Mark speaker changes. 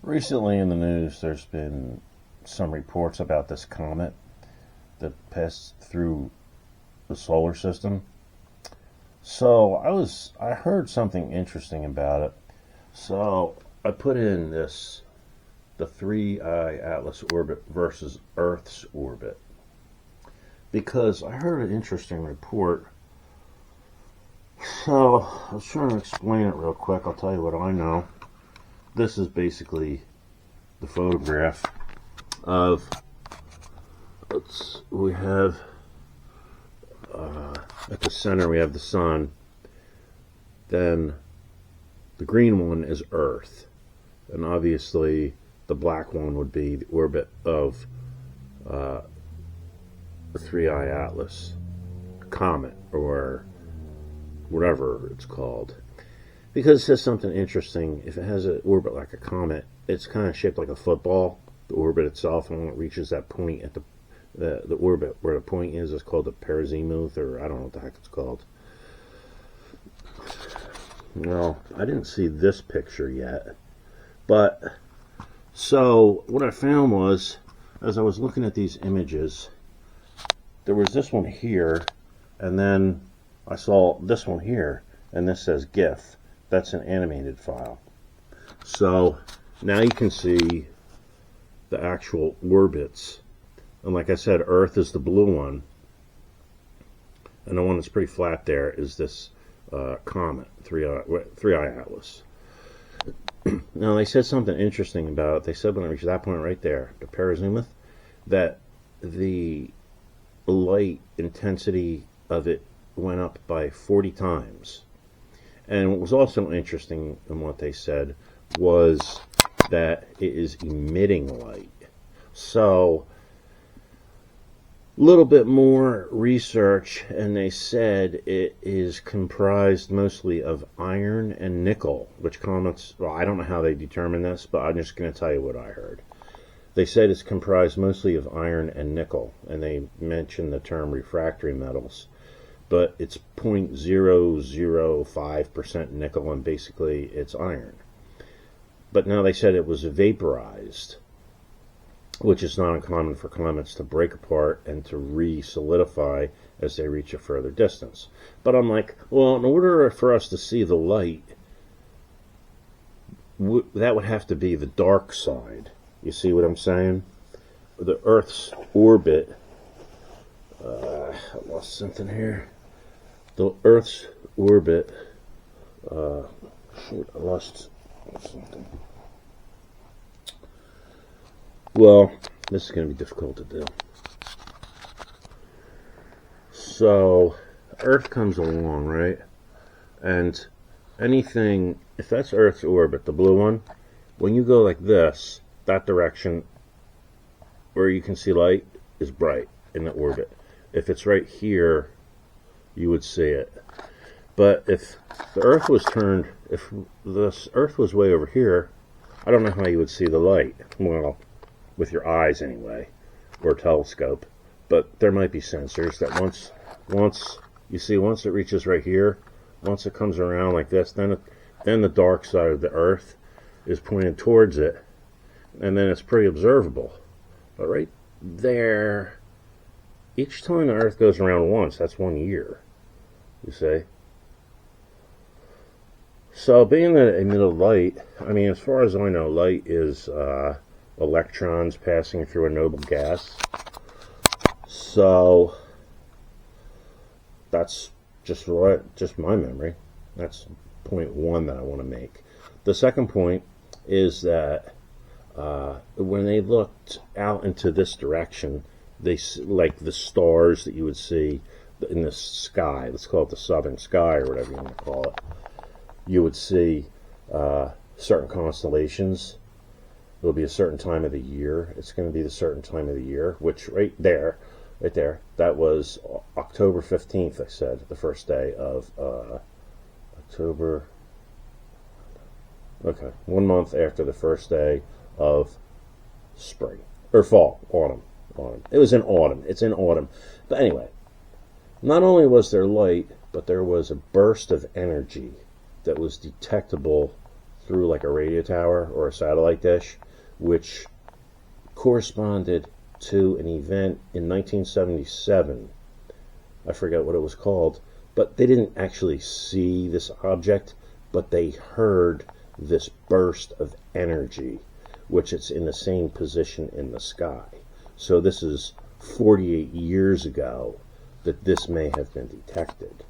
Speaker 1: Recently in the news, there's been some reports about this comet that passed through the solar system. So I heard something interesting about it. So I put in the 3-eye Atlas orbit versus Earth's orbit, because I heard an interesting report. So I was trying to explain it real quick. I'll tell you what I know. This is basically the photograph of, we have at the center we have the sun, then the green one is Earth, and obviously the black one would be the orbit of the 3-eye Atlas comet, or whatever it's called, because it says something interesting. If it has an orbit like a comet, it's kind of shaped like a football, the orbit itself, and when it reaches that point at the orbit where the point is called the perizimuth, or I don't know what the heck it's called. Well, I didn't see this picture yet, but so what I found was, as I was looking at these images, there was this one here, and then I saw this one here, and this says GIF. That's an animated file. So now you can see the actual orbits. And like I said, Earth is the blue one, and the one that's pretty flat there is this comet, 3-eye Atlas. Now they said something interesting about it. They said when it reached that point right there, the perizimuth, that the light intensity of it went up by 40 times. And what was also interesting in what they said was that it is emitting light. So a little bit more research, and they said it is comprised mostly of iron and nickel, which comets, well, I don't know how they determine this, but I'm just going to tell you what I heard. They said it's comprised mostly of iron and nickel, and they mentioned the term refractory metals, but it's 0.005% nickel, and basically it's iron. But now they said it was vaporized, which is not uncommon for comets to break apart and to re-solidify as they reach a further distance. But I'm like, well, in order for us to see the light, that would have to be the dark side. You see what I'm saying? The Earth's orbit, I lost something here. The Earth's orbit, shoot, I lost something. Well, this is going to be difficult to do. So, Earth comes along, right? And anything, if that's Earth's orbit, the blue one, when you go like this, that direction where you can see light is bright in the orbit. If it's right here, you would see it. But if the Earth was turned, if this Earth was way over here, I don't know how you would see the light. Well, with your eyes anyway, or a telescope. But there might be sensors that once it reaches right here, once it comes around like this, then the dark side of the Earth is pointed towards it, and then it's pretty observable. But right there, each time the Earth goes around once, that's 1 year, you see. So being that it emitted light, I mean, as far as I know, light is electrons passing through a noble gas. So that's just my memory. That's point one that I want to make. The second point is that when they looked out into this direction, they, like the stars that you would see in the sky, let's call it the southern sky or whatever you want to call it, you would see certain constellations. It'll be a certain time of the year. It's going to be the certain time of the year, which right there, that was October 15th, I said, the first day of October. Okay, 1 month after the first day of spring, or fall, autumn. It was in autumn. It's in autumn. But anyway, not only was there light, but there was a burst of energy that was detectable through like a radio tower or a satellite dish, which corresponded to an event in 1977. I forget what it was called, but they didn't actually see this object, but they heard this burst of energy, which it's in the same position in the sky. So this is 48 years ago that this may have been detected.